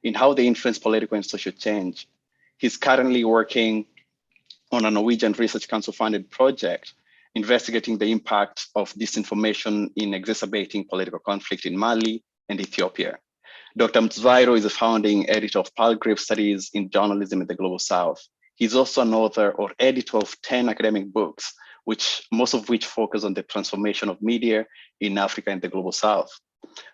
in how they influence political and social change. He's currently working on a Norwegian Research Council funded project investigating the impact of disinformation in exacerbating political conflict in Mali and Ethiopia. Dr. Mtsvairo is a founding editor of Palgrave Studies in Journalism in the Global South. He's also an author or editor of 10 academic books, most of which focus on the transformation of media in Africa and the Global South.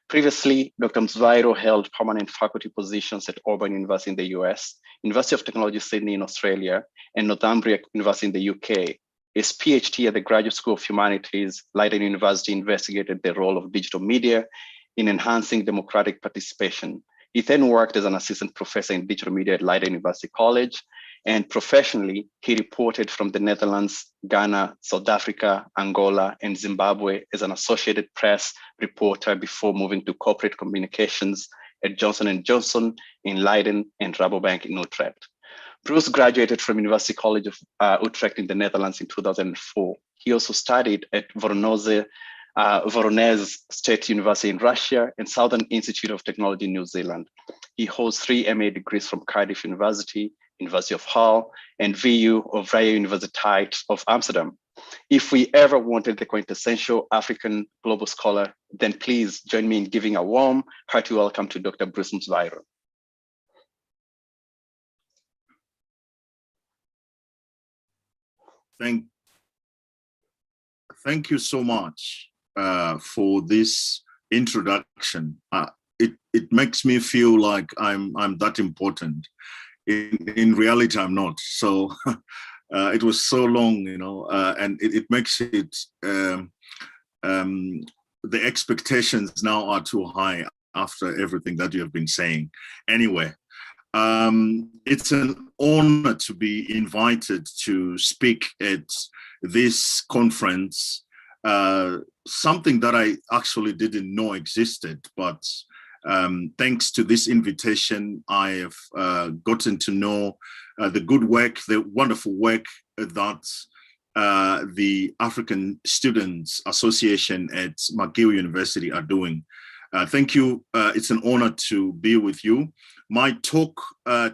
Previously, Dr. Mtsvairo held permanent faculty positions at Auburn University in the US, University of Technology Sydney in Australia, and Northumbria University in the UK. His PhD at the Graduate School of Humanities, Leiden University, investigated the role of digital media in enhancing democratic participation. He then worked as an assistant professor in digital media at Leiden University College, and professionally, he reported from the Netherlands, Ghana, South Africa, Angola, and Zimbabwe as an Associated Press reporter before moving to corporate communications at Johnson & Johnson in Leiden and Rabobank in Utrecht. Bruce graduated from University College of Utrecht in the Netherlands in 2004. He also studied at Voronezh State University in Russia and Southern Institute of Technology in New Zealand. He holds 3 MA degrees from Cardiff University, University of Hull, and VU of Vrije Universiteit of Amsterdam. If we ever wanted the quintessential African global scholar, then please join me in giving a warm, hearty welcome to Dr. Bruce Mtsvairo. Thank you so much for this introduction. It makes me feel like I'm that important. In reality, I'm not. So it was so long, and it makes it the expectations now are too high after everything that you have been saying. Anyway, it's an honor to be invited to speak at this conference, something that I actually didn't know existed, but thanks to this invitation, I have gotten to know the good work, the wonderful work that the African Students Association at McGill University are doing. Thank you. It's an honor to be with you. My talk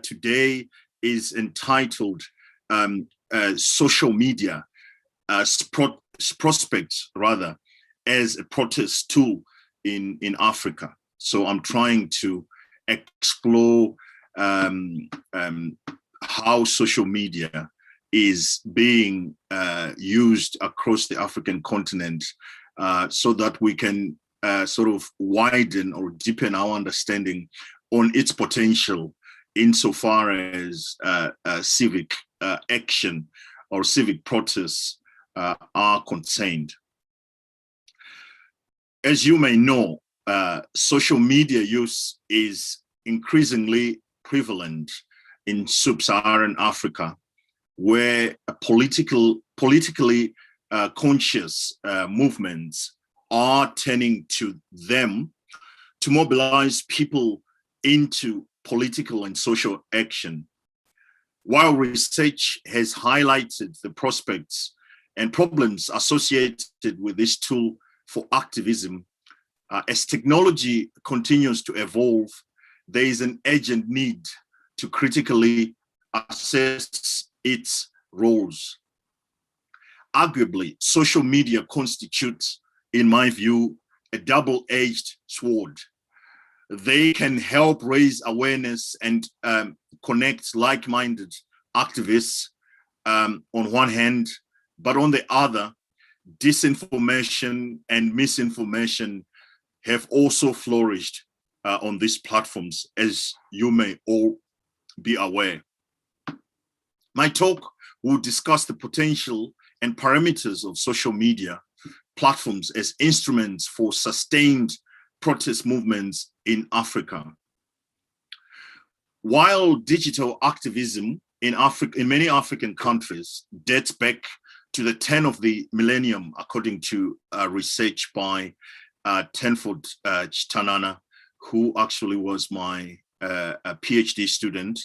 today is entitled Social Media Prospects, rather, as a protest tool in Africa. So I'm trying to explore how social media is being used across the African continent so that we can sort of widen or deepen our understanding on its potential insofar as civic action or civic protests are concerned. As you may know, social media use is increasingly prevalent in sub-Saharan Africa, where politically conscious movements are turning to them to mobilize people into political and social action. While research has highlighted the prospects and problems associated with this tool for activism, as technology continues to evolve, there is an urgent need to critically assess its roles. Arguably, social media constitutes, in my view, a double-edged sword. They can help raise awareness and connect like-minded activists on one hand, but on the other, disinformation and misinformation have also flourished on these platforms, as you may all be aware. My talk will discuss the potential and parameters of social media platforms as instruments for sustained protest movements in Africa. While digital activism in many African countries dates back to the turn of the millennium, according to research by Tenford Chitanana, who actually was my PhD student,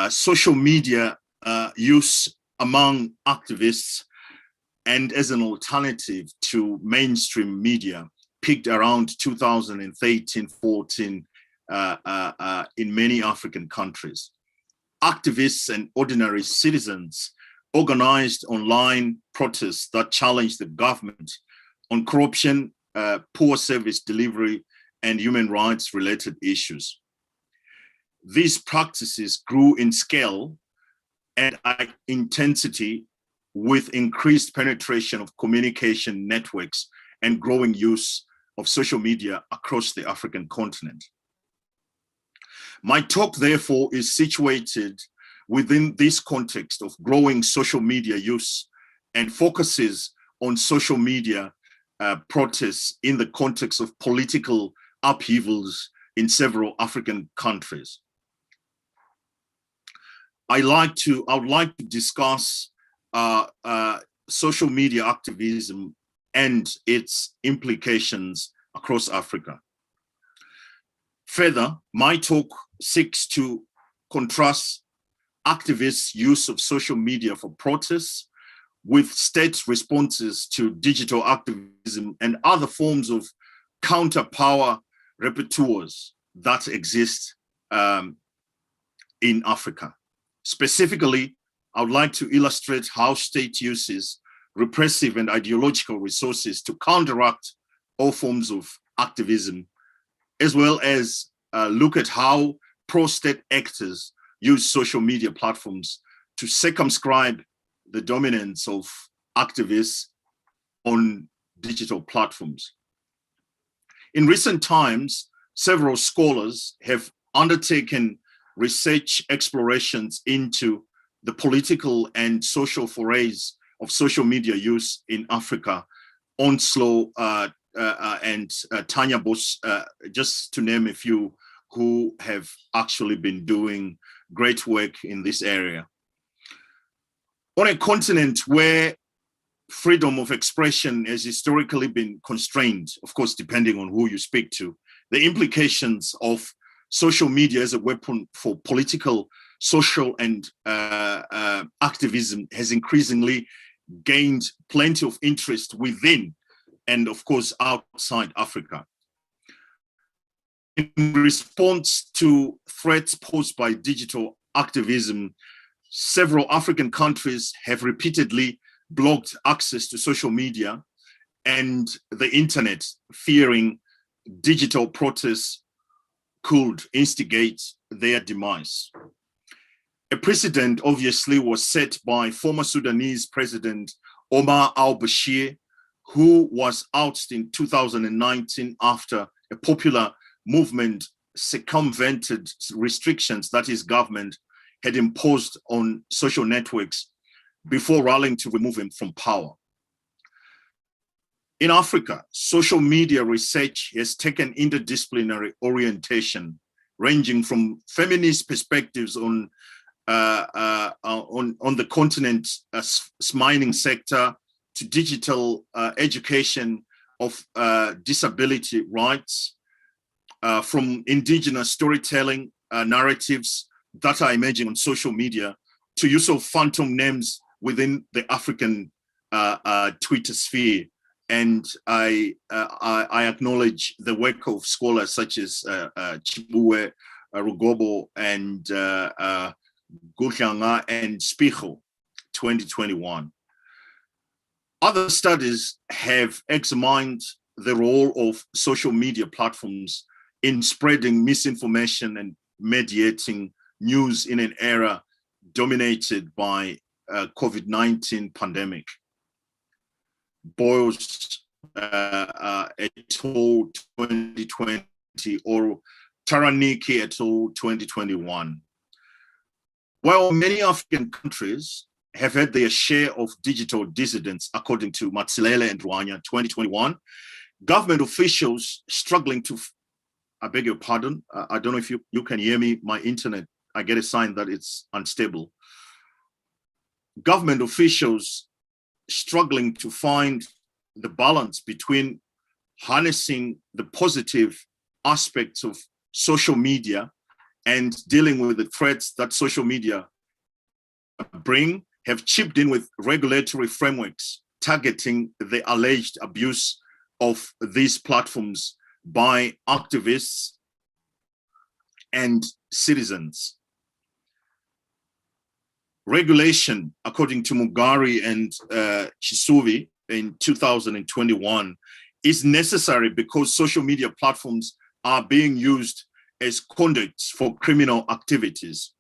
social media use among activists and as an alternative to mainstream media peaked around 2013-14 in many African countries. Activists and ordinary citizens organized online protests that challenged the government on corruption, poor service delivery, and human rights related issues. These practices grew in scale and intensity with increased penetration of communication networks and growing use of social media across the African continent. My talk, therefore, is situated within this context of growing social media use and focuses on social media protests in the context of political upheavals in several African countries. I would like to discuss social media activism and its implications across Africa. Further, my talk seeks to contrast activists' use of social media for protests with state responses to digital activism and other forms of counter-power repertoires that exist in Africa. Specifically, I would like to illustrate how state uses repressive and ideological resources to counteract all forms of activism, as well as look at how pro-state actors use social media platforms to circumscribe the dominance of activists on digital platforms. In recent times, several scholars have undertaken research explorations into the political and social forays of social media use in Africa. Onslow and Tanya Bos, just to name a few, who have actually been doing great work in this area. On a continent where freedom of expression has historically been constrained, of course, depending on who you speak to, the implications of social media as a weapon for political, social, and activism has increasingly gained plenty of interest within and, of course, outside Africa. In response to threats posed by digital activism, several African countries have repeatedly blocked access to social media and the internet, fearing digital protests could instigate their demise. A precedent obviously was set by former Sudanese President Omar al-Bashir, who was ousted in 2019 after a popular movement circumvented restrictions that his government had imposed on social networks before rallying to remove him from power. In Africa, social media research has taken interdisciplinary orientation, ranging from feminist perspectives on the continent's mining sector to digital education of disability rights, from indigenous storytelling narratives that are emerging on social media to use of phantom names within the African Twitter sphere. And I acknowledge the work of scholars such as Chibue, Rugobo, and Guhyanga and Spicho, 2021. Other studies have examined the role of social media platforms in spreading misinformation and mediating news in an era dominated by COVID-19 pandemic. Boyles et al. 2020 or Taraniki et al. 2021. While many African countries have had their share of digital dissidents, according to Matsilele and Rwanya 2021, government officials struggling to, I beg your pardon, I don't know if you can hear me, my internet, I get a sign that it's unstable. Government officials struggling to find the balance between harnessing the positive aspects of social media and dealing with the threats that social media bring, have chipped in with regulatory frameworks targeting the alleged abuse of these platforms by activists and citizens. Regulation, according to Mugari and Chisuvi in 2021, is necessary because social media platforms are being used as conduits for criminal activities.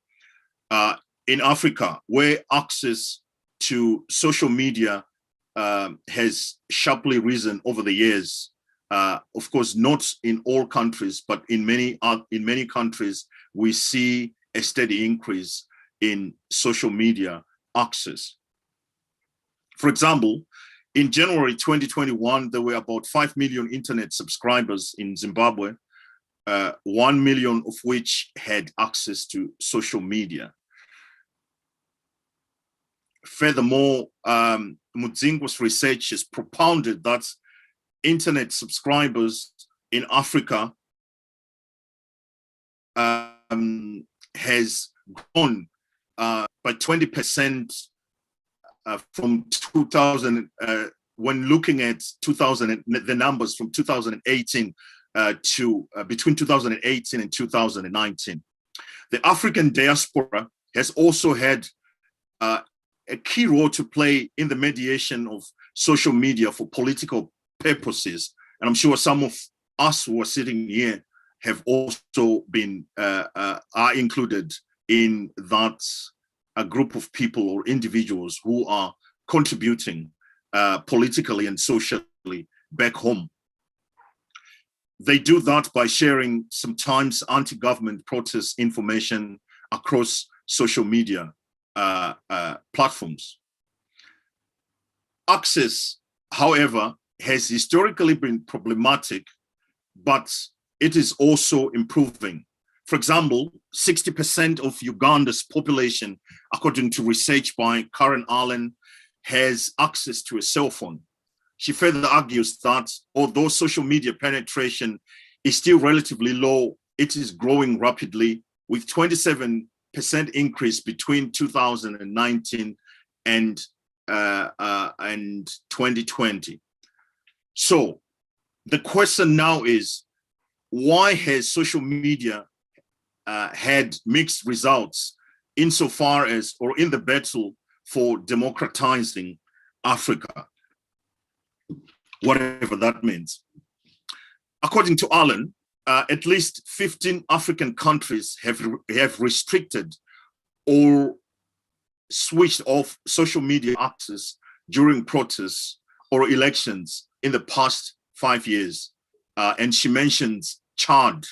In Africa, where access to social media has sharply risen over the years, of course, not in all countries, but in many countries, we see a steady increase in social media access. For example, in January 2021, there were about 5 million internet subscribers in Zimbabwe, 1 million of which had access to social media. Furthermore, Mudzingo's research has propounded that internet subscribers in Africa has grown by 20% from 2000, when looking at the numbers from 2018 to between 2018 and 2019. The African diaspora has also had a key role to play in the mediation of social media for political purposes. And I'm sure some of us who are sitting here have also been, are included in that a group of people or individuals who are contributing politically and socially back home. They do that by sharing sometimes anti-government protest information across social media platforms. Access, however, has historically been problematic, but it is also improving. For example, 60% of Uganda's population, according to research by Karen Allen, has access to a cell phone. She further argues that although social media penetration is still relatively low, it is growing rapidly, with 27% increase between 2019 and 2020. So the question now is, why has social media had mixed results insofar as, or in the battle for democratizing Africa, whatever that means? According to Allen, at least 15 African countries have restricted or switched off social media access during protests or elections in the past 5 years. And she mentions Chad,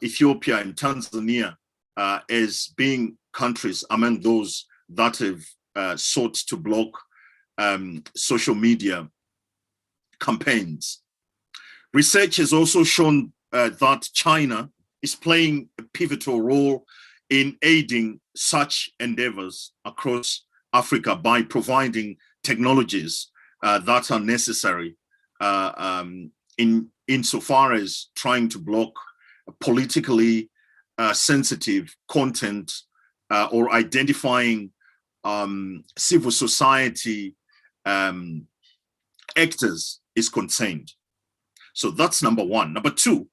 Ethiopia, and Tanzania as being countries among those that have sought to block social media campaigns. Research has also shown that China is playing a pivotal role in aiding such endeavors across Africa by providing technologies that are necessary insofar as trying to block politically sensitive content or identifying civil society actors is concerned. So that's number one. Number two,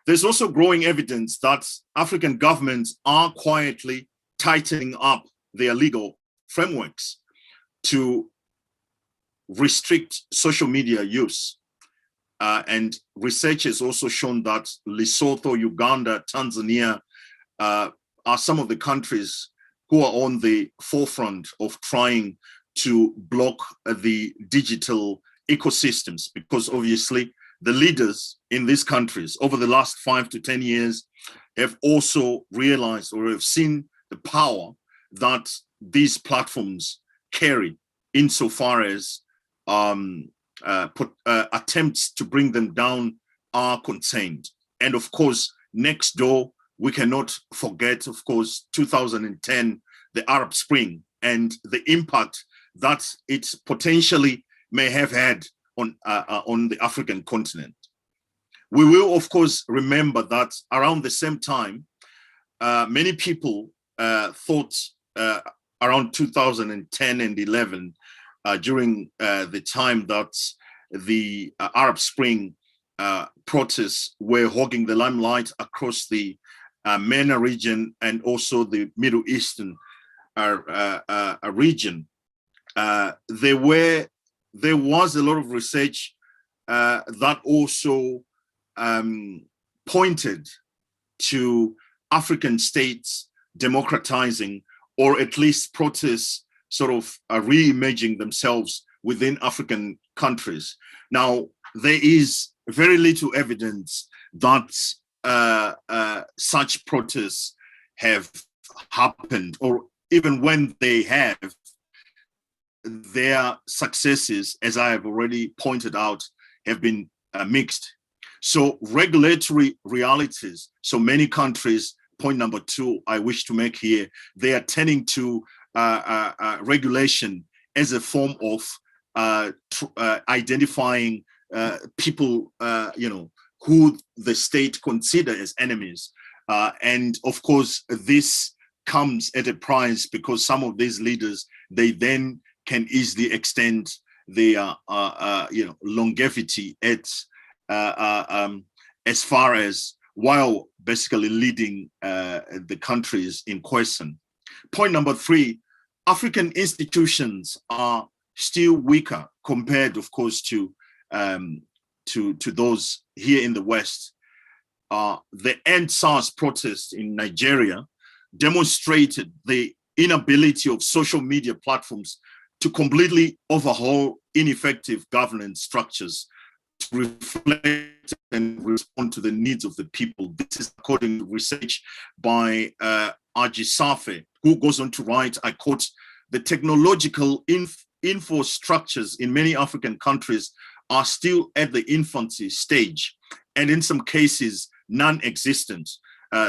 there's also growing evidence that African governments are quietly tightening up their legal frameworks to restrict social media use. And research has also shown that Lesotho, Uganda, Tanzania are some of the countries who are on the forefront of trying to block the digital ecosystems, because obviously the leaders in these countries over the last 5 to 10 years have also realized or have seen the power that these platforms carry insofar as attempts to bring them down are concerned. And of course, next door, we cannot forget, of course, 2010, the Arab Spring, and the impact that it potentially may have had on the African continent. We will, of course, remember that around the same time, many people thought around 2010 and 11, during the time that the Arab Spring protests were hogging the limelight across the MENA region and also the Middle Eastern region, there was a lot of research that also pointed to African states democratizing, or at least protests sort of re-emerging themselves within African countries. Now, there is very little evidence that such protests have happened, or even when they have, their successes, as I have already pointed out, have been mixed. So regulatory realities, so many countries, point number two I wish to make here, they are turning to regulation as a form of identifying people, who the state consider as enemies. And of course, this comes at a price, because some of these leaders, they then can easily extend their longevity at as far as, while basically leading the countries in question. Point number three, African institutions are still weaker compared, of course, to those here in the West. The End SARS protest in Nigeria demonstrated the inability of social media platforms to completely overhaul ineffective governance structures to reflect and respond to the needs of the people. This is according to research by Ajisafe, who goes on to write, I quote, "The technological infrastructures in many African countries are still at the infancy stage, and in some cases, non-existent.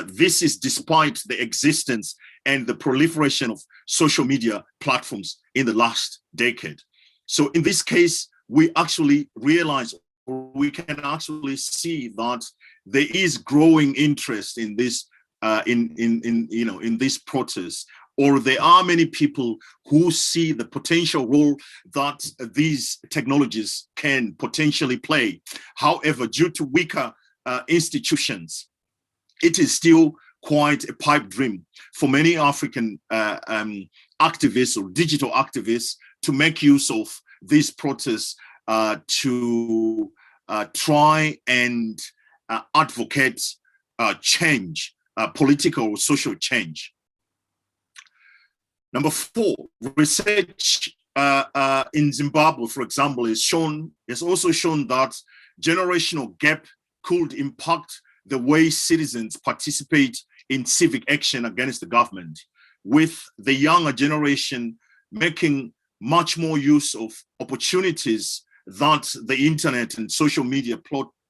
This is despite the existence and the proliferation of social media platforms in the last decade." So in this case, we actually realize, or we can actually see that there is growing interest in this, in this protest, or there are many people who see the potential role that these technologies can potentially play. However, due to weaker institutions, it is still quite a pipe dream for many African activists or digital activists to make use of these protests to try and advocate change, political or social change. Number four, research in Zimbabwe, for example, has also shown that generational gap could impact the way citizens participate in civic action against the government, with the younger generation making much more use of opportunities that the internet and social media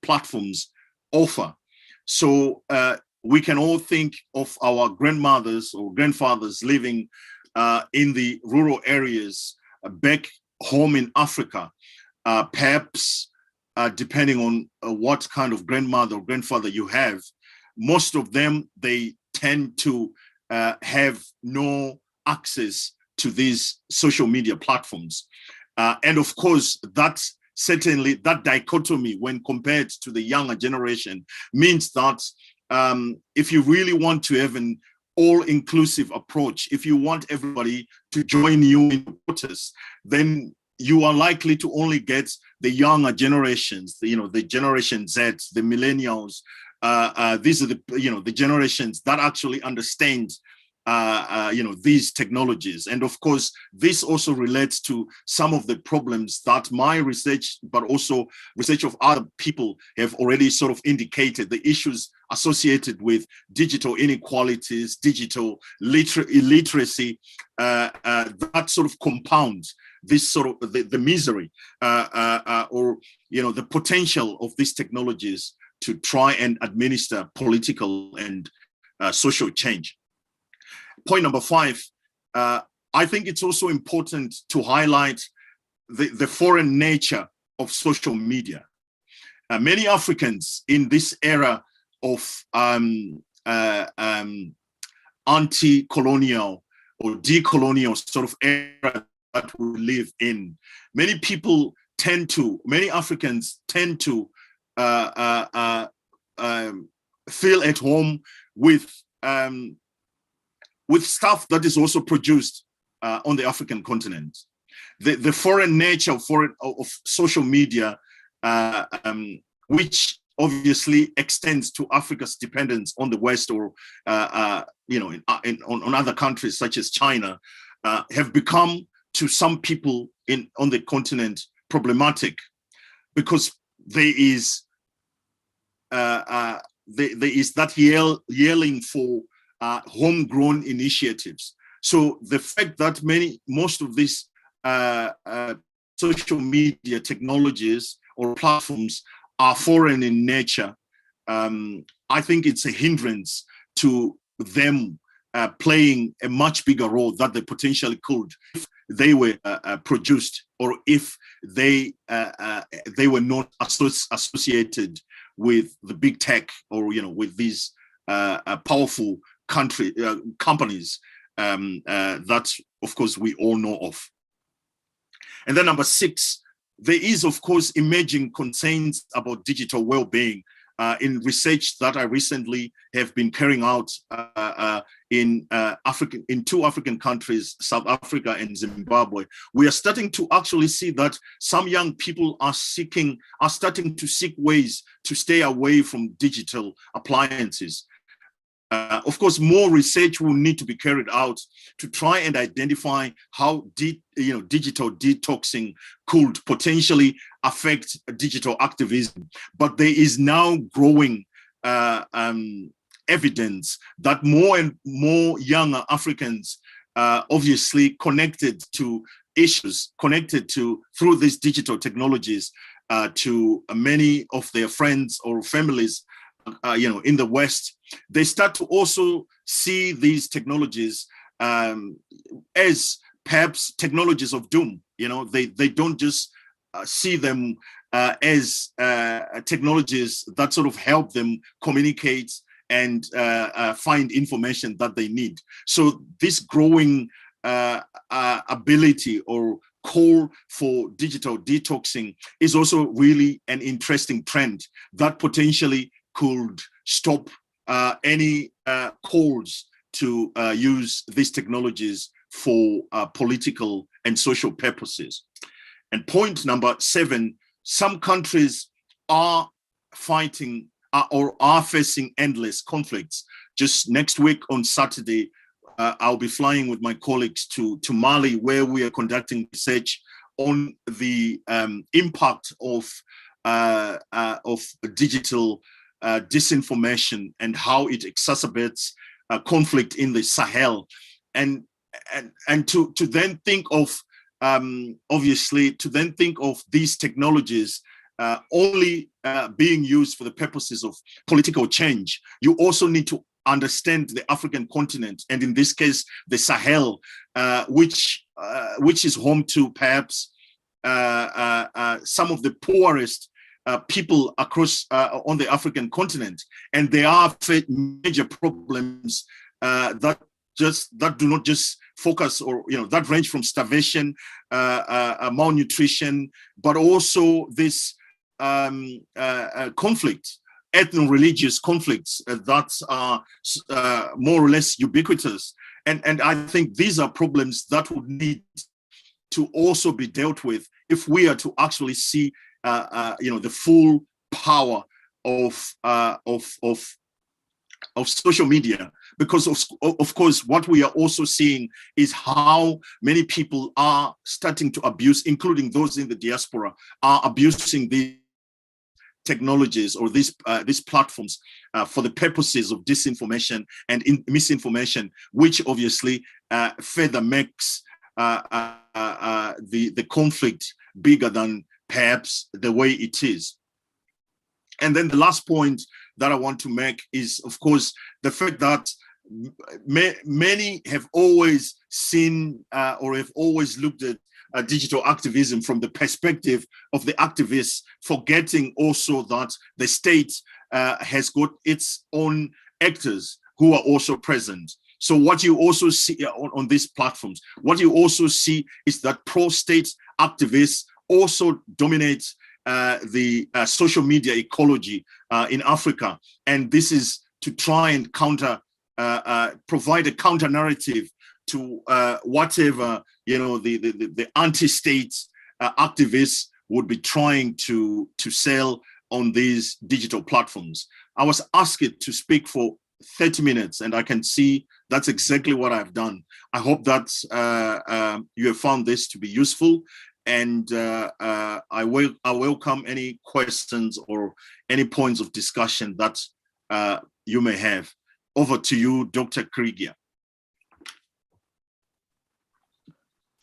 platforms offer. So we can all think of our grandmothers or grandfathers living in the rural areas back home in Africa, perhaps depending on what kind of grandmother or grandfather you have. Most of them, they tend to have no access to these social media platforms. And of course, that's certainly, that dichotomy when compared to the younger generation means that if you really want to have an all-inclusive approach, if you want everybody to join you in the protest, then you are likely to only get the younger generations, the Generation Z, the millennials. These are the generations that actually understand these technologies. And of course, this also relates to some of the problems that my research, but also research of other people, have already sort of indicated, the issues associated with digital inequalities, digital illiteracy, that sort of compounds this sort of the misery or the potential of these technologies to try and administer political and social change. Point number five, I think it's also important to highlight the foreign nature of social media. Many Africans in this era of anti-colonial or decolonial sort of era that we live in, many Africans tend to feel at home with stuff that is also produced on the African continent. The foreign nature of social media, which obviously extends to Africa's dependence on the West, or on other countries such as China, have become, to some people on the continent, problematic, because there is that yelling for homegrown initiatives. So the fact that most of these social media technologies or platforms are foreign in nature, I think it's a hindrance to them playing a much bigger role that they potentially could if they were produced, or if they were not associated with the big tech, or with these powerful companies that, of course, we all know of. And then number 6, there is, of course, emerging concerns about digital well-being. In research that I recently have been carrying out in 2 African countries, South Africa and Zimbabwe, we are starting to actually see that some young people are starting to seek ways to stay away from digital appliances. Of course, more research will need to be carried out to try and identify how digital detoxing could potentially affect digital activism. But there is now growing evidence that more and more younger Africans, obviously connected to issues, through these digital technologies, to many of their friends or families, in the West, they start to also see these technologies as perhaps technologies of doom. They don't just see them as technologies that sort of help them communicate and find information that they need. So this growing ability or call for digital detoxing is also really an interesting trend that potentially could stop any calls to use these technologies for political and social purposes. And point number 7, some countries are fighting or are facing endless conflicts. Just next week on Saturday, I'll be flying with my colleagues to Mali, where we are conducting research on the impact of digital disinformation and how it exacerbates conflict in the Sahel, and to then think of these technologies only being used for the purposes of political change. You also need to understand the African continent, and in this case the Sahel, which is home to perhaps some of the poorest people across on the African continent, and there are major problems that do not just focus, or that range from starvation, malnutrition, but also this conflict, ethno-religious conflicts that are more or less ubiquitous, and I think these are problems that would need to also be dealt with if we are to actually see the full power of social media, because of course what we are also seeing is how many people are starting to abuse, including those in the diaspora, are abusing these technologies or these platforms for the purposes of disinformation and misinformation, which obviously further makes the conflict bigger than perhaps the way it is. And then the last point that I want to make is, of course, the fact that many have always seen or have always looked at digital activism from the perspective of the activists, forgetting also that the state has got its own actors who are also present. So what you also see on these platforms, what you also see is that pro-state activists also dominate the social media ecology in Africa. And this is to try and provide a counter narrative to whatever the anti-state activists would be trying to sell on these digital platforms. I was asked to speak for 30 minutes, and I can see that's exactly what I've done. I hope that you have found this to be useful, and I welcome any questions or any points of discussion that you may have. Over to you, Dr. Krieger.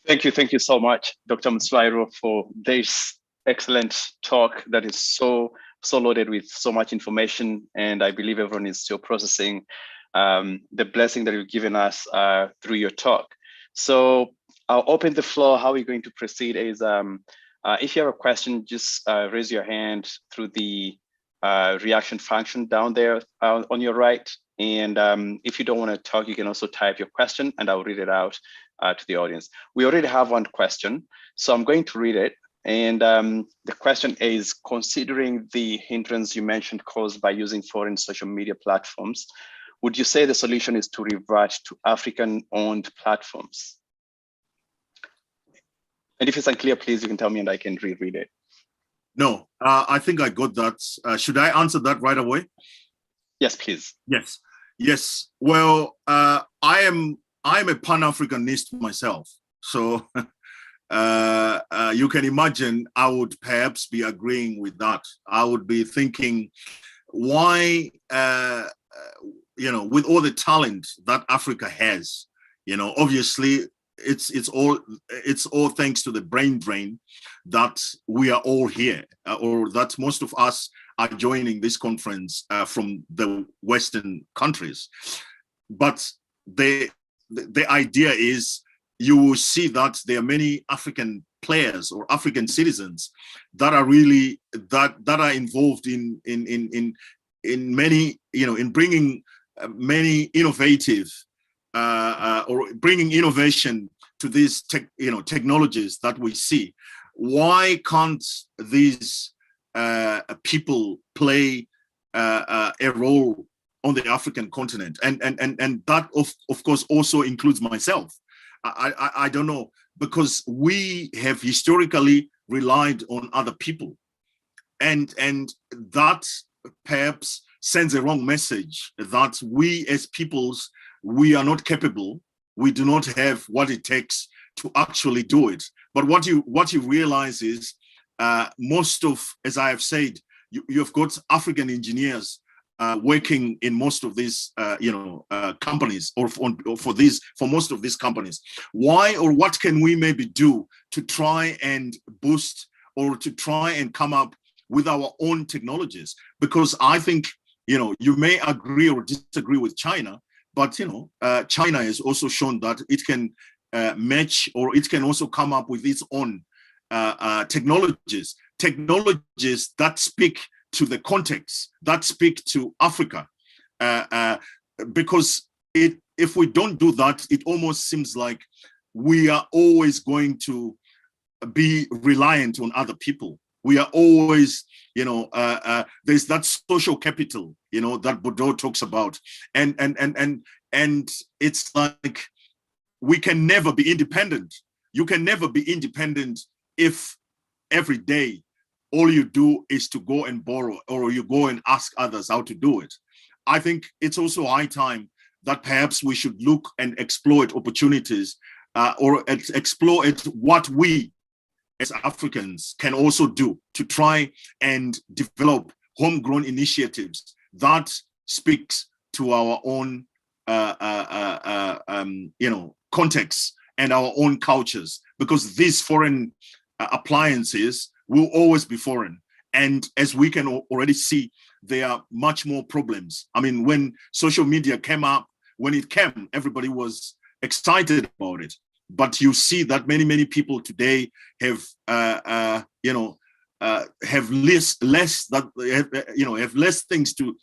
Thank you so much, Dr. Mswairo, for this excellent talk that is so loaded with so much information, and I believe everyone is still processing the blessing that you've given us through your talk. So I'll open the floor. How we're going to proceed is if you have a question, just raise your hand through the reaction function down there on your right. And if you don't want to talk, you can also type your question and I'll read it out to the audience. We already have one question, so I'm going to read it. And the question is, considering the hindrance you mentioned caused by using foreign social media platforms, would you say the solution is to revert to African-owned platforms? And if it's unclear, please, you can tell me and I can reread it. No, I think I got that. Should I answer that right away? Yes, please. Yes. Well, I am a Pan-Africanist myself. So you can imagine I would perhaps be agreeing with that. I would be thinking, why, with all the talent that Africa has, obviously it's all thanks to the brain drain that we are all here, or that most of us are joining this conference from the Western countries. But the idea is, you will see that there are many African players or African citizens that are really that are involved in many, in bringing many innovative or bringing innovation to these technologies that we see. Why can't these people play a role on the African continent? And that of course also includes myself. I don't know, because we have historically relied on other people, and that perhaps sends a wrong message that we as peoples, we are not capable, we do not have what it takes to actually do it. But what you realize is most of, as I have said, you've got African engineers working in most of these companies, or for most of these companies. Why, or what can we maybe do to try and boost, or to try and come up with our own technologies? Because I think, you may agree or disagree with China, but China has also shown that it can match, or it can also come up with its own technologies that speak to the context, that speak to Africa, because if we don't do that, it almost seems like we are always going to be reliant on other people. We are always, there's that social capital, that Bordeaux talks about, and it's like we can never be independent. You can never be independent if every day all you do is to go and borrow, or you go and ask others how to do it. I think it's also high time that perhaps we should look and exploit opportunities, or exploit what we as Africans can also do to try and develop homegrown initiatives that speaks to our own contexts and our own cultures, because these foreign appliances will always be foreign. And as we can already see, there are much more problems. I mean, when social media came up, when it came, everybody was excited about it. But you see that many people today have have less things to,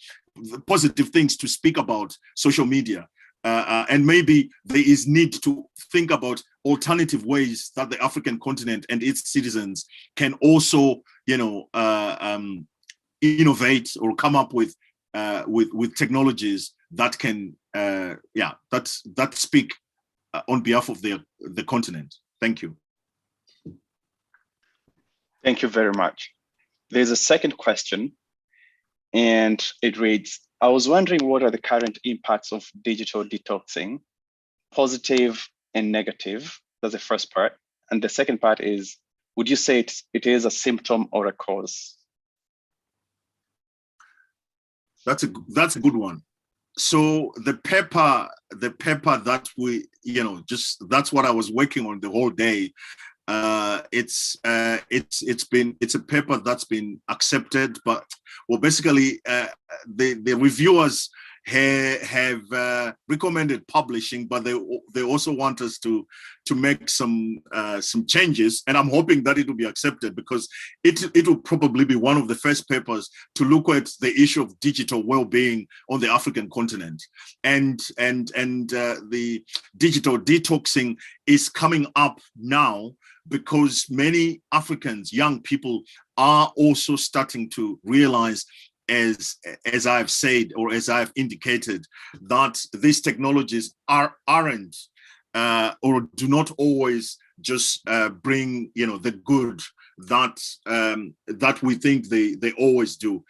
positive things to speak about social media. And maybe there is need to think about alternative ways that the African continent and its citizens can also, innovate or come up with with technologies that can that speak on behalf of the continent. Thank you. Thank you very much. There's a second question, and it reads, I was wondering what are the current impacts of digital detoxing, positive and negative? That's the first part. And the second part is, would you say it is a symptom or a cause? That's a good one. So the paper that we, that's what I was working on the whole day. It's a paper that's been accepted, but basically the reviewers have recommended publishing, but they also want us to make some changes, and I'm hoping that it will be accepted, because it will probably be one of the first papers to look at the issue of digital well-being on the African continent, and the digital detoxing is coming up now because many Africans, young people, are also starting to realize, as I've said, or as I've indicated, that these technologies aren't or do not always just bring the good that we think they always do.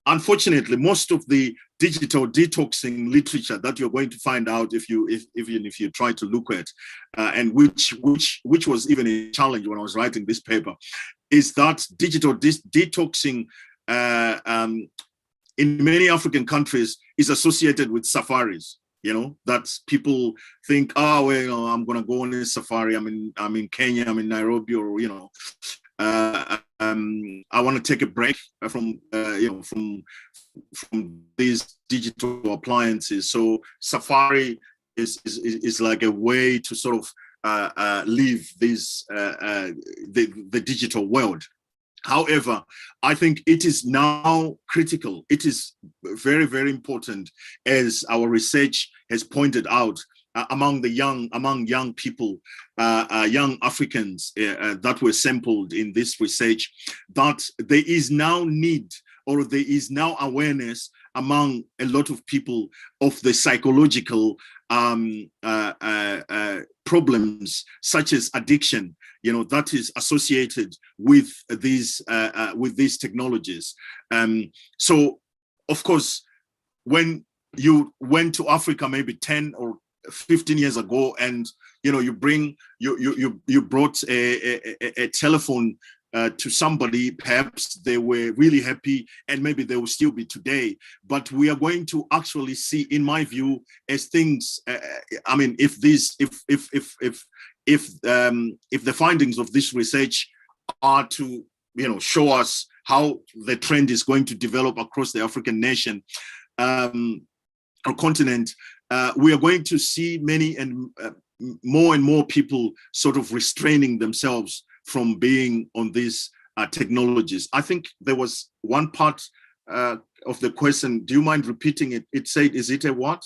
Unfortunately, most of the digital detoxing literature that you're going to find out even if you try to look at, and which was even a challenge when I was writing this paper, is that digital detoxing in many African countries is associated with safaris. That people think, oh, well, I'm going to go on a safari. I'm in Kenya, I'm in Nairobi, or I want to take a break from these digital appliances. So safari is like a way to sort of leave this the digital world. However, I think it is now critical. It is very, very important, as our research has pointed out, among young people, young Africans that were sampled in this research, that there is now need, or there is now awareness among a lot of people of the psychological problems, such as addiction, that is associated with these technologies. So, of course, when you went to Africa maybe 10 or 15 years ago, and you brought a telephone to somebody, perhaps they were really happy, and maybe they will still be today. But we are going to actually see, in my view, as things. If the findings of this research are to show us how the trend is going to develop across the African nation or continent, we are going to see many and more people sort of restraining themselves from being on these technologies. I think there was one part of the question. Do you mind repeating it? It said, is it a what?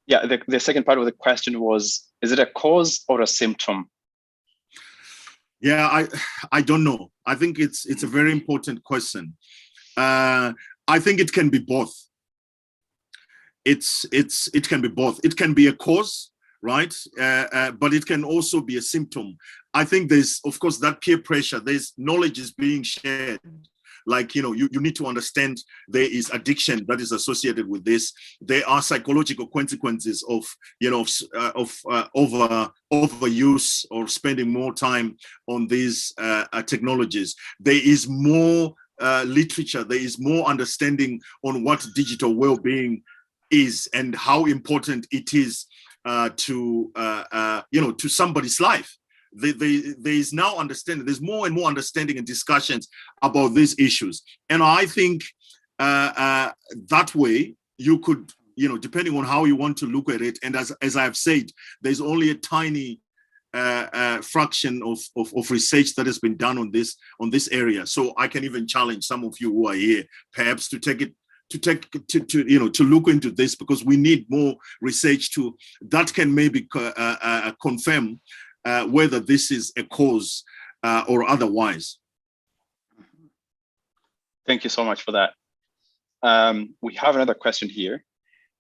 Yeah, the second part of the question was, is it a cause or a symptom? Yeah, I don't know. I think it's a very important question. I think it can be both. It can be both. It can be a cause, right? But it can also be a symptom. I think there's, of course, that peer pressure. There's knowledge is being shared. Like, you need to understand there is addiction that is associated with this. There are psychological consequences of overuse or spending more time on these technologies. There is more literature. There is more understanding on what digital well-being is and how important it is to somebody's life. There is now understanding. There's more and more understanding and discussions about these issues, and I think that way you could, depending on how you want to look at it. And as I've said, there's only a tiny fraction of research that has been done on this area. So I can even challenge some of you who are here, perhaps, to look into this, because we need more research that can maybe confirm whether this is a cause or otherwise. Thank you so much for that. We have another question here,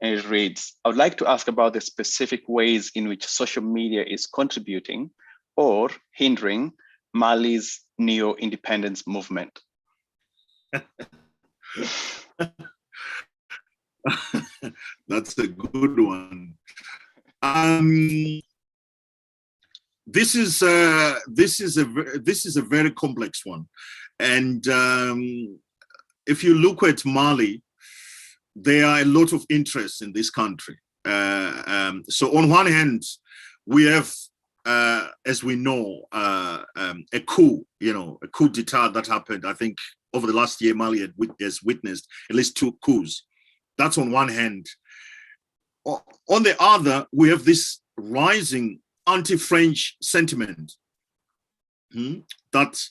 and it reads, I would like to ask about the specific ways in which social media is contributing or hindering Mali's neo-independence movement. That's a good one. This is a very complex one, and if you look at Mali, there are a lot of interest in this country. So on one hand, we have, as we know, a coup, a coup d'etat that happened. I think over the last year, Mali has witnessed at least 2 coups. That's on one hand. On the other, we have this rising anti-French sentiment that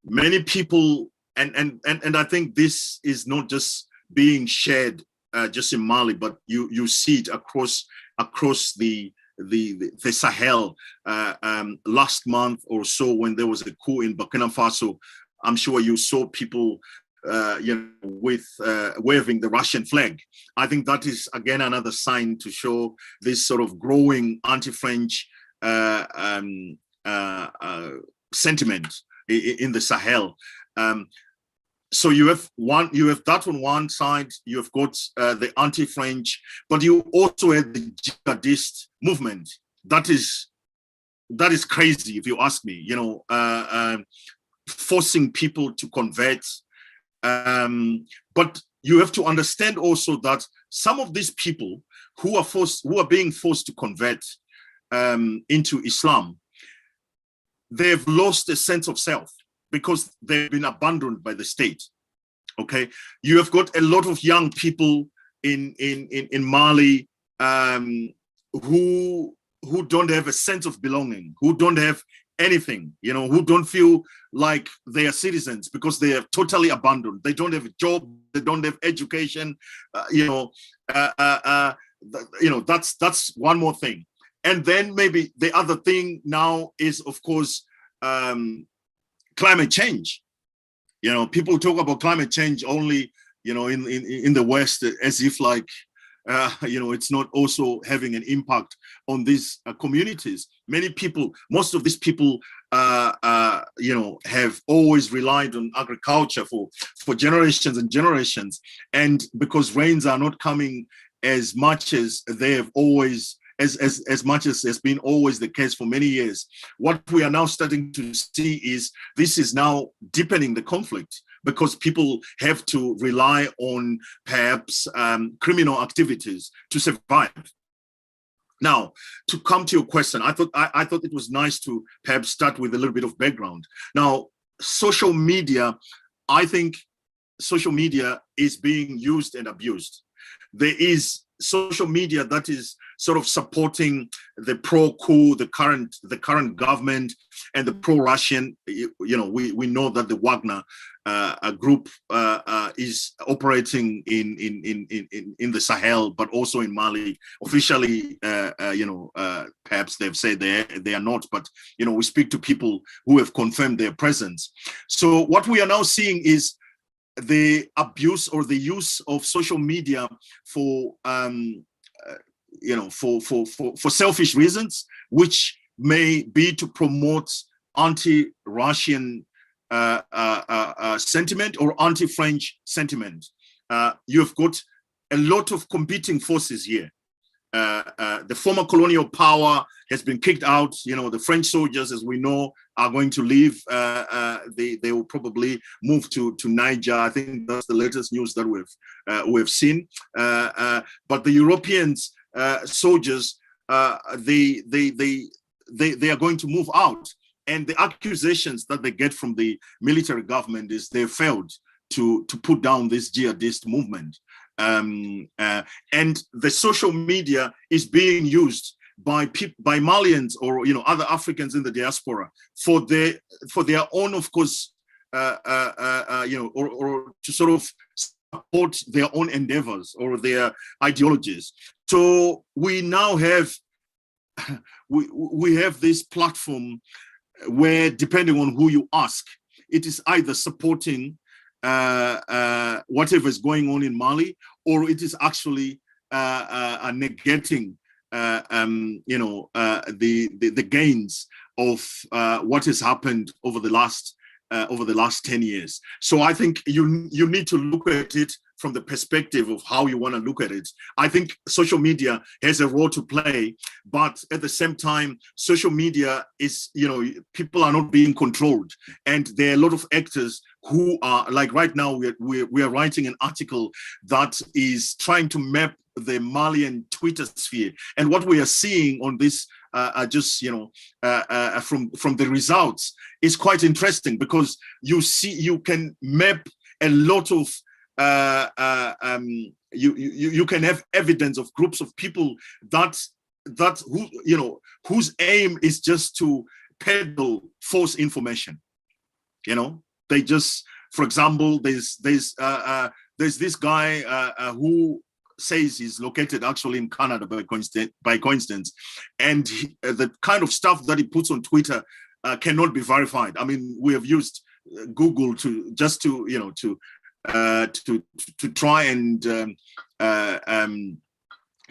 many people, and I think this is not just being shared just in Mali, but you see it across the Sahel. Last month or so, when there was a coup in Burkina Faso, I'm sure you saw people with waving the Russian flag. I think that is again another sign to show this sort of growing anti-French sentiment in the Sahel. So you have that on one side. You have got the anti-French, but you also have the jihadist movement. That is crazy, if you ask me. Forcing people to convert. But you have to understand also that some of these people who are being forced to convert into Islam, they've lost a sense of self because they've been abandoned by the state. Okay, you have got a lot of young people in Mali who don't have a sense of belonging, who don't have anything, who don't feel like they are citizens because they are totally abandoned. They don't have a job, they don't have education. That's one more thing. And then maybe the other thing now is, of course, climate change. People talk about climate change only, in the West, as if like, it's not also having an impact on these communities. Most of these people, have always relied on agriculture for generations and generations. And because rains are not coming as much as they have always, as much as has been always the case for many years, what we are now starting to see is this is now deepening the conflict, because people have to rely on perhaps criminal activities to survive. Now, to come to your question, I thought it was nice to perhaps start with a little bit of background. Now, social media, I think social media is being used and abused. There is social media that is sort of supporting the pro-coup, the current government, and the pro-Russian. We know that the Wagner group is operating in the Sahel, but also in Mali. Officially, perhaps they've said they are not, but we speak to people who have confirmed their presence. So what we are now seeing is the abuse or the use of social media for selfish reasons, which may be to promote anti-Russian sentiment or anti-French sentiment. You've got a lot of competing forces here. The former colonial power has been kicked out. The French soldiers, as we know, are going to leave. They will probably move to Niger. I think that's the latest news that we've seen. But the Europeans soldiers, they are going to move out. And the accusations that they get from the military government is they failed to put down this jihadist movement. And the social media is being used by Malians or other Africans in the diaspora for their own, of course, or to sort of support their own endeavors or their ideologies. So we now have we have this platform where, depending on who you ask, it is either supporting whatever is going on in Mali, or it is actually negating the gains of what has happened over the last 10 years. So I think you need to look at it from the perspective of how you want to look at it. I think social media has a role to play, but at the same time, social media is, people are not being controlled. And there are a lot of actors who are, like right now, we are writing an article that is trying to map the Malian Twitter sphere. And what we are seeing on this, from the results, is quite interesting, because you can map a lot of you can have evidence of groups of people whose aim is just to peddle false information. They just, for example, there's this guy who says he's located actually in Canada by coincidence, and the kind of stuff that he puts on Twitter cannot be verified. I mean, we have used Google to try and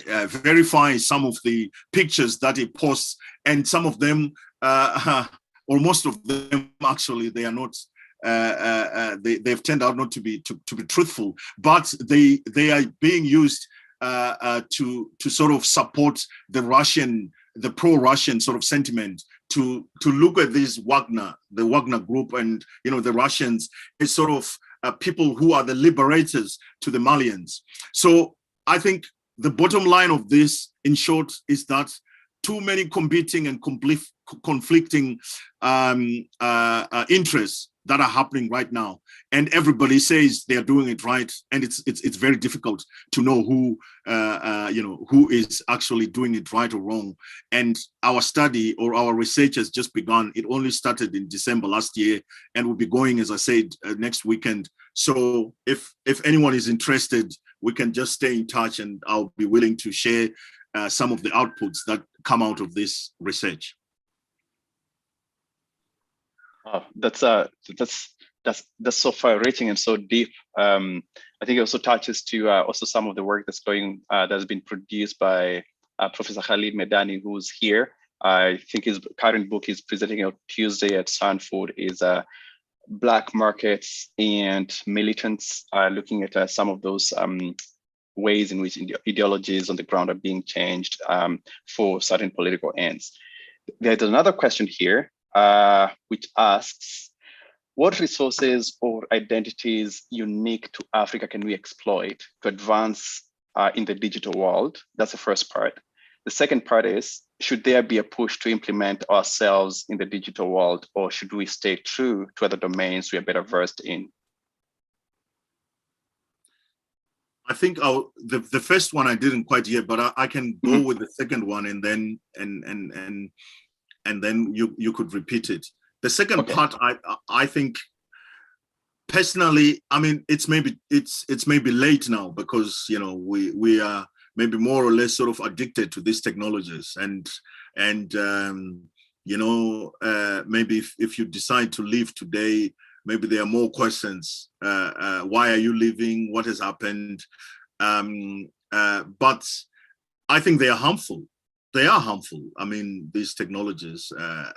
verify some of the pictures that he posts, and some of them, or most of them, actually, they are not. They've turned out not to be truthful, but they are being used to sort of support the pro-Russian sort of sentiment, to look at the Wagner group, and the Russians is sort of people who are the liberators to the Malians. So I think the bottom line of this, in short, is that too many competing and conflicting interests that are happening right now, and everybody says they are doing it right, and it's very difficult to know who is actually doing it right or wrong. And our study, or our research, has just begun. It only started in December last year, and will be going, as I said, next weekend. So if anyone is interested, we can just stay in touch, and I'll be willing to share some of the outputs that come out of this research. Oh, that's so far-reaching and so deep. I think it also touches to also some of the work that's been produced by Professor Khalid Medani, who's here. I think his current book he's presenting on Tuesday at Sanford is Black Markets and Militants, looking at some of those ways in which ideologies on the ground are being changed for certain political ends. There's another question here, which asks, what resources or identities unique to Africa can we exploit to advance in the digital world? That's the first part. The second part is, should there be a push to implement ourselves in the digital world, or should we stay true to other domains we are better versed in? I think the first one I didn't quite hear, but I can go with the second one, and then you could repeat it. The second part, I think personally, I mean, it's maybe late now, because we are maybe more or less sort of addicted to these technologies, and maybe if you decide to leave today, maybe there are more questions. Why are you leaving? What has happened? But I think they are harmful. They are harmful. I mean, these technologies,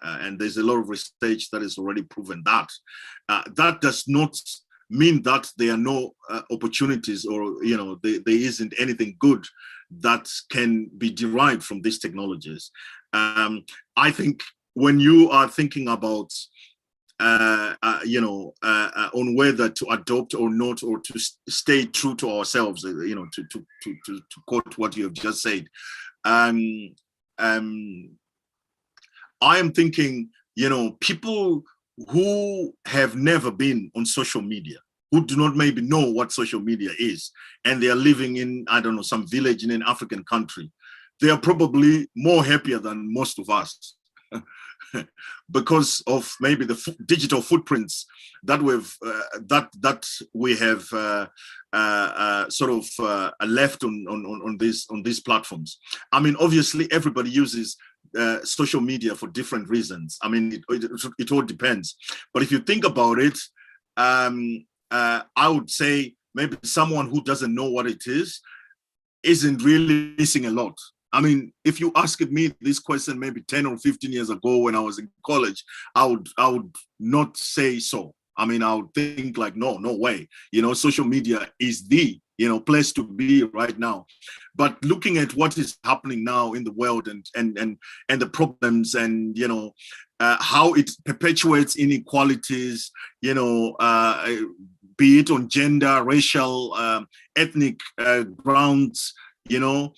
and there's a lot of research that has already proven that. That does not mean that there are no opportunities, or there isn't anything good that can be derived from these technologies. I think when you are thinking about on whether to adopt or not, or to stay true to ourselves, to quote what you have just said, I am thinking, people who have never been on social media, who do not maybe know what social media is, and they are living in, I don't know, some village in an African country, they are probably more happier than most of us. Because of maybe the digital footprints that we have sort of left on these platforms. I mean, obviously, everybody uses social media for different reasons. I mean, it all depends. But if you think about it, I would say maybe someone who doesn't know what it is isn't really missing a lot. I mean, if you asked me this question maybe 10 or 15 years ago when I was in college, I would not say so. I mean, I would think like, no way. You know, social media is the, you know, place to be right now. But looking at what is happening now in the world and the problems and, you know, how it perpetuates inequalities, you know, be it on gender, racial, ethnic grounds, you know,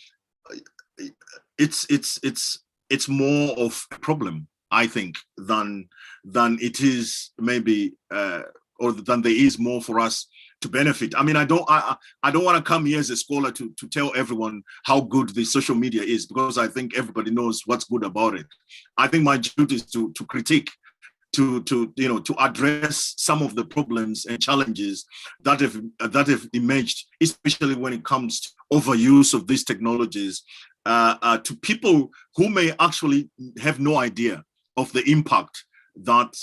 it's more of a problem, I think, than it is maybe or than there is more for us to benefit. I mean, I don't want to come here as a scholar to tell everyone how good the social media is, because I think everybody knows what's good about it. I think my duty is to critique, to you know, to address some of the problems and challenges that have emerged, especially when it comes to overuse of these technologies, to people who may actually have no idea of the impact that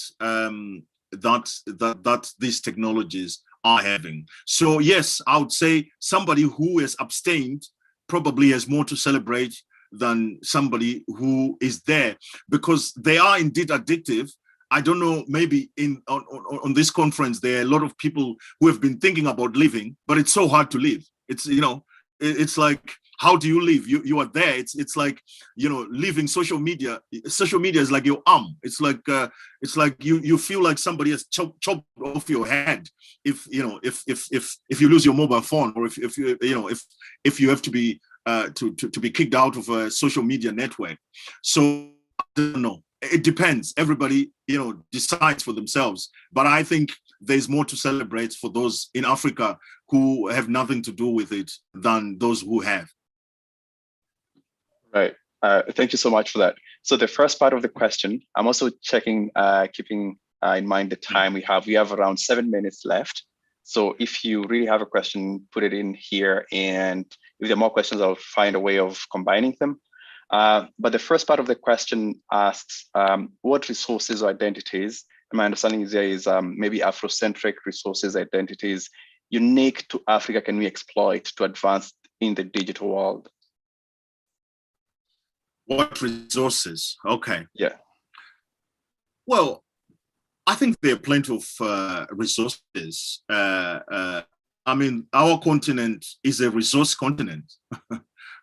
that these technologies are having. So yes, I would say somebody who has abstained probably has more to celebrate than somebody who is there, because they are indeed addictive. I don't know, maybe on this conference, there are a lot of people who have been thinking about leaving, but it's so hard to leave. It's, you know, it's like, how do you live? You are there. It's like, you know, leaving social media. Social media is like your arm. It's like you feel like somebody has chopped off your head if you know if you lose your mobile phone, or if you, you know, if you have to be to be kicked out of a social media network. So I don't know. It depends. Everybody, you know, decides for themselves. But I think there's more to celebrate for those in Africa who have nothing to do with it than those who have. Right. Thank you so much for that. So the first part of the question, I'm also checking, keeping in mind the time we have. We have around 7 minutes left. So if you really have a question, put it in here. And if there are more questions, I'll find a way of combining them. But the first part of the question asks, what resources or identities, and my understanding is there is maybe Afrocentric resources, identities unique to Africa can we exploit to advance in the digital world? What resources? Okay. Yeah. Well, I think there are plenty of resources. I mean, our continent is a resource continent,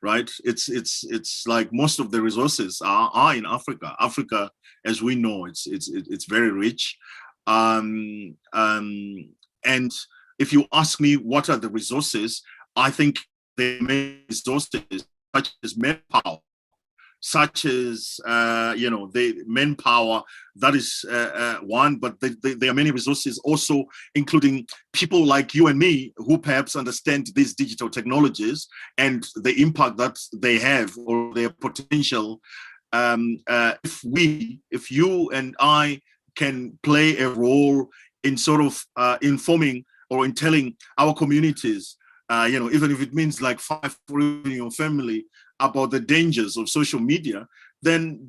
right? It's like most of the resources are in Africa. Africa, as we know, it's very rich. And if you ask me what are the resources, I think the main resources such as manpower, such as you know, the manpower, that is one, but there are many resources also, including people like you and me who perhaps understand these digital technologies and the impact that they have or their potential. If you and I can play a role in sort of informing or in telling our communities, you know, even if it means like 5 for your family, about the dangers of social media, then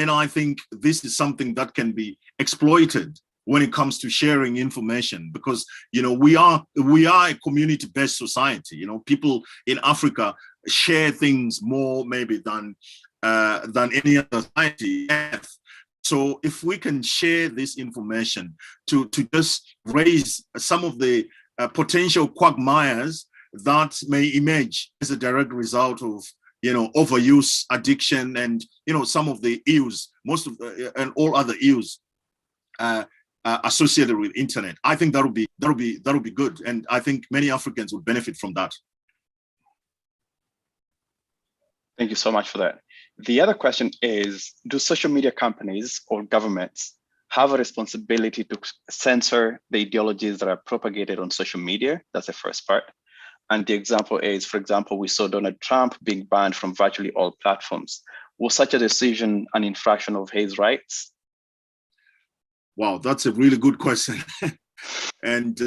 I think this is something that can be exploited when it comes to sharing information, because, you know, we are a community-based society. You know, people in Africa share things more maybe than any other society has. So if we can share this information to just raise some of the potential quagmires that may emerge as a direct result of, you know, overuse, addiction, and, you know, some of the ills, most of and all other ills associated with internet. I think that'll be good, and I think many Africans would benefit from that. Thank you so much for that. The other question is, do social media companies or governments have a responsibility to censor the ideologies that are propagated on social media? That's the first part. And the example is, for example, we saw Donald Trump being banned from virtually all platforms. Was such a decision an infraction of his rights? Wow, that's a really good question. And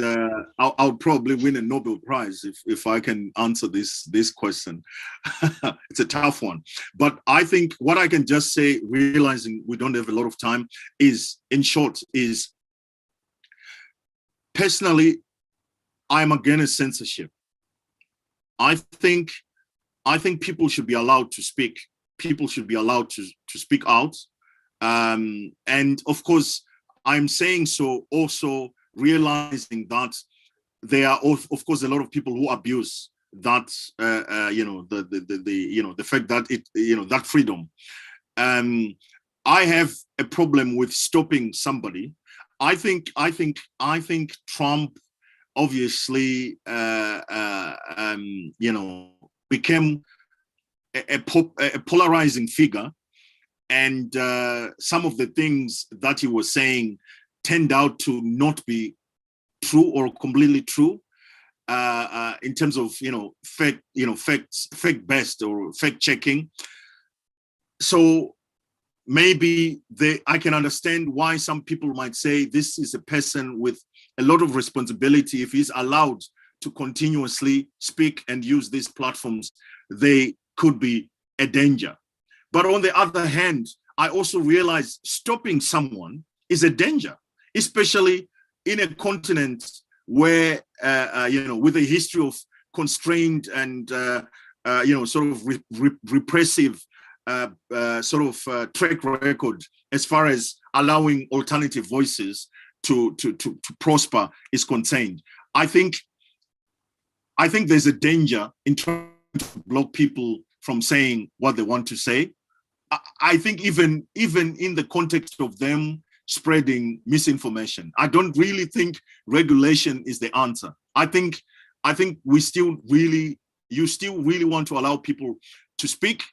I'll probably win a Nobel Prize if I can answer this question. It's a tough one. But I think what I can just say, realizing we don't have a lot of time, is, in short, is personally, I'm against censorship. I think people should be allowed to speak. People should be allowed to speak out. And of course, I'm saying so also realizing that there are of course a lot of people who abuse that the fact that that freedom. I have a problem with stopping somebody. I think Trump obviously became a polarizing figure, and some of the things that he was saying turned out to not be true or completely true in terms of fact based or fact checking. So maybe I can understand why some people might say this is a person with a lot of responsibility. If he's allowed to continuously speak and use these platforms, they could be a danger. But on the other hand, I also realize stopping someone is a danger, especially in a continent where, with a history of constrained and, sort of repressive track record as far as allowing alternative voices to prosper is concerned. I think there's a danger in trying to block people from saying what they want to say. I think even in the context of them spreading misinformation, I don't really think regulation is the answer. I think you still really want to allow people to speak,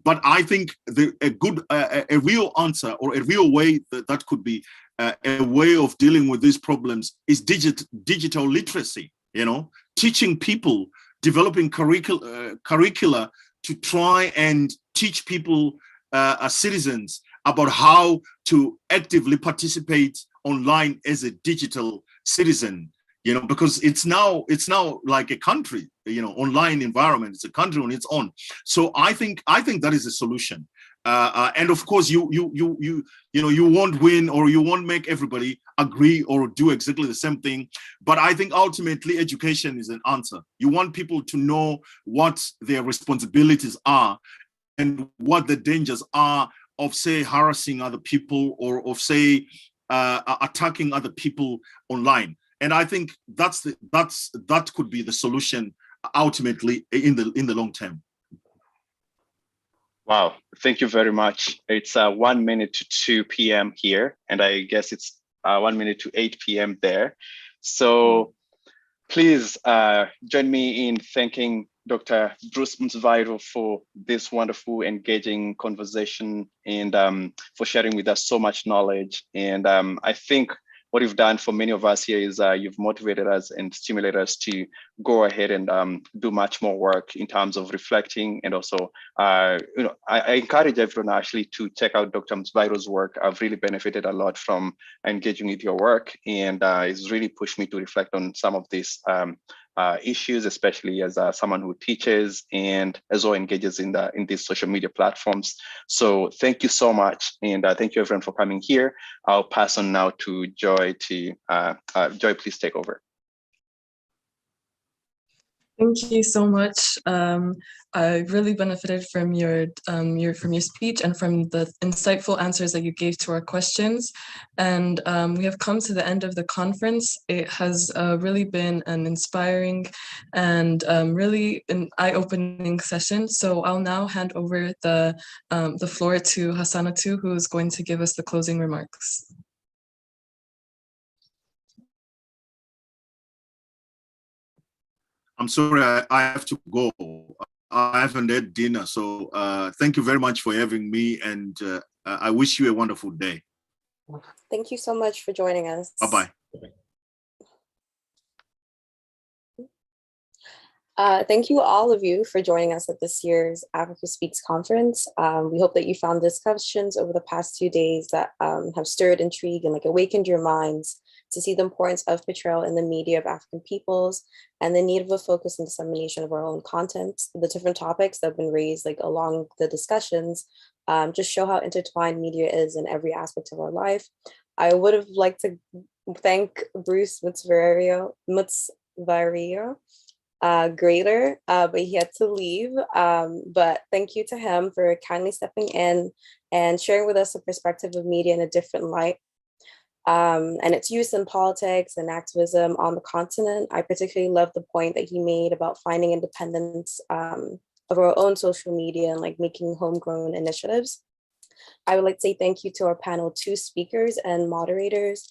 but I think a real answer or a real way that could be a way of dealing with these problems is digital literacy. Teaching people, developing curricula to try and teach people as citizens about how to actively participate online as a digital citizen, because it's now like a country, online environment. It's a country on its own. So I think that is a solution. And of course, you won't win, or you won't make everybody agree or do exactly the same thing. But I think ultimately education is an answer. You want people to know what their responsibilities are and what the dangers are of, say, harassing other people or of, say, attacking other people online. And I think that could be the solution ultimately in the long term. Wow, thank you very much. It's 1 minute to 2 p.m. here, and I guess it's 1 minute to 8 p.m. there. So please join me in thanking Dr. Bruce Mtsvairo for this wonderful, engaging conversation and for sharing with us so much knowledge. And I think what you've done for many of us here is you've motivated us and stimulated us to go ahead and do much more work in terms of reflecting. And also, I encourage everyone actually to check out Dr. Mtsvairo's work. I've really benefited a lot from engaging with your work, and it's really pushed me to reflect on some of these issues, especially as someone who teaches and as well engages in these social media platforms. So thank you so much, and thank you everyone for coming here. I'll pass on now to Joy. Joy, please take over. Thank you so much. I really benefited from your speech and from the insightful answers that you gave to our questions. And we have come to the end of the conference. It has really been an inspiring and really an eye-opening session. So I'll now hand over the floor to Hassanatu, who is going to give us the closing remarks. I'm sorry, I have to go. I haven't had dinner. So thank you very much for having me. And I wish you a wonderful day. Thank you so much for joining us. Bye-bye. Thank you all of you for joining us at this year's Africa Speaks conference. We hope that you found discussions over the past 2 days that have stirred intrigue and awakened your minds to see the importance of portrayal in the media of African peoples and the need of a focus and dissemination of our own content. The different topics that have been raised along the discussions just show how intertwined media is in every aspect of our life. I would have liked to thank Bruce Mtsvairo Vario Greater, but he had to leave. But thank you to him for kindly stepping in and sharing with us a perspective of media in a different light. And its use in politics and activism on the continent. I particularly love the point that he made about finding independence of our own social media and like making homegrown initiatives. I would like to say thank you to our panel 2 speakers and moderators,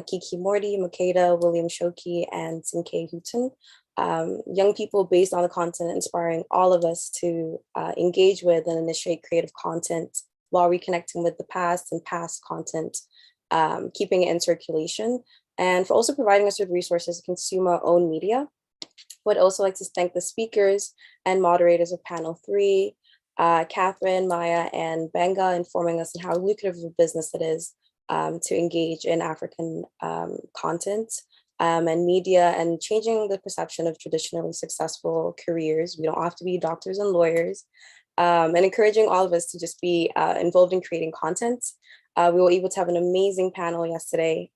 Kiki Morty, Makeda, William Shoki, and Sinke Houghton. Young people based on the continent, inspiring all of us to engage with and initiate creative content while reconnecting with the past and past content, keeping it in circulation, and for also providing us with resources to consume our own media. Would also like to thank the speakers and moderators of panel 3, Catherine, Maya, and Benga, informing us on how lucrative a business it is to engage in African content and media, and changing the perception of traditionally successful careers. We don't have to be doctors and lawyers, and encouraging all of us to just be involved in creating content. We were able to have an amazing panel yesterday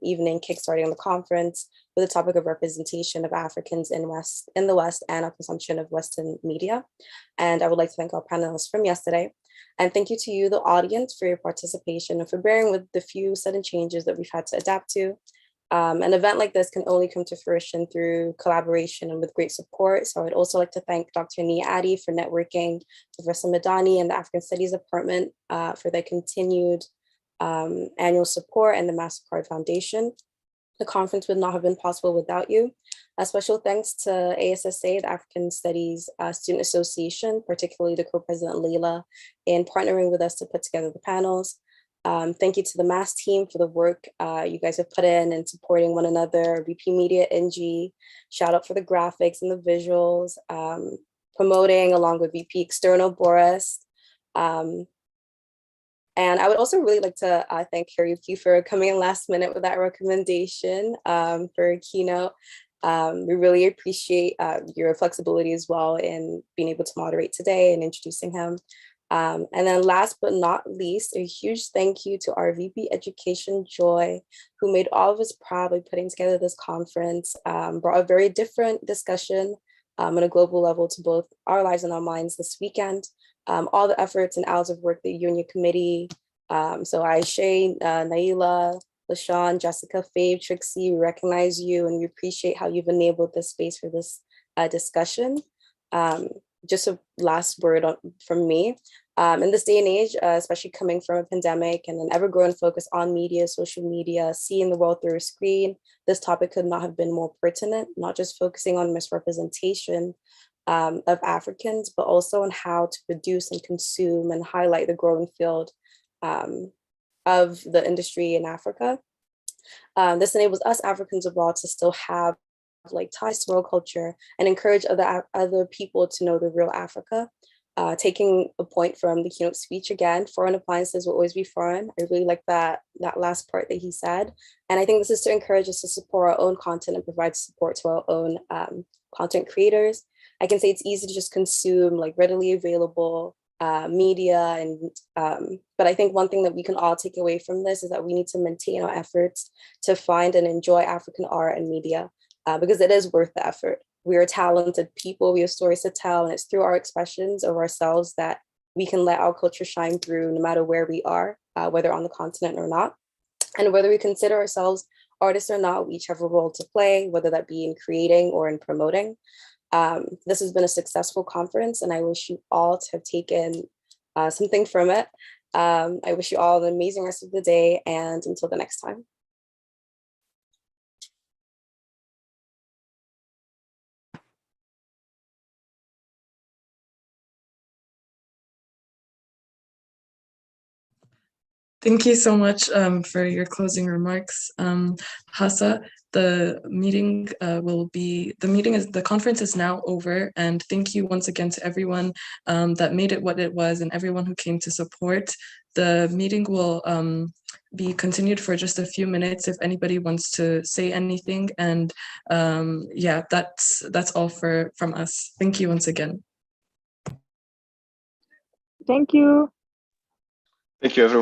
evening, kickstarting the conference with the topic of representation of Africans in the West and our consumption of Western media. And I would like to thank our panelists from yesterday. And thank you to you, the audience, for your participation and for bearing with the few sudden changes that we've had to adapt to. An event like this can only come to fruition through collaboration and with great support. So I'd also like to thank Dr. Nia Addy for networking, Professor Madani and the African Studies Department for their continued annual support, and the MasterCard Foundation. The conference would not have been possible without you. A special thanks to ASSA, the African Studies Student Association, particularly the co-president Leila, in partnering with us to put together the panels. Thank you to the MAS team for the work you guys have put in supporting one another, VP Media, NG, shout out for the graphics and the visuals, promoting along with VP External, Boris. And I would also really like to thank Haruki for coming in last minute with that recommendation for Keynote. We really appreciate your flexibility as well in being able to moderate today and introducing him. And then last but not least, a huge thank you to our VP Education, Joy, who made all of us proud by putting together this conference, brought a very different discussion on a global level to both our lives and our minds this weekend. All the efforts and hours of work that you and your committee, so Aisha, Naila, LaShawn, Jessica, Fabe, Trixie, we recognize you and we appreciate how you've enabled this space for this discussion. Just a last word from me. In this day and age, especially coming from a pandemic and an ever-growing focus on media, social media, seeing the world through a screen, this topic could not have been more pertinent, not just focusing on misrepresentation of Africans, but also on how to produce and consume and highlight the growing field of the industry in Africa. This enables us Africans abroad to still have like ties to world culture and encourage other people to know the real Africa. Taking a point from the keynote speech again, foreign appliances will always be foreign. I really like that last part that he said. And I think this is to encourage us to support our own content and provide support to our own content creators. I can say it's easy to just consume like readily available media, and but I think one thing that we can all take away from this is that we need to maintain our efforts to find and enjoy African art and media because it is worth the effort. We are talented people, we have stories to tell, and it's through our expressions of ourselves that we can let our culture shine through no matter where we are, whether on the continent or not. And whether we consider ourselves artists or not, we each have a role to play, whether that be in creating or in promoting. This has been a successful conference, and I wish you all to have taken something from it. I wish you all an amazing rest of the day, and until the next time. Thank you so much for your closing remarks, Hassa. The conference is now over, and thank you once again to everyone that made it what it was and everyone who came to support. The meeting will be continued for just a few minutes if anybody wants to say anything, and yeah, that's all from us. Thank you once again. Thank you. Thank you, everyone.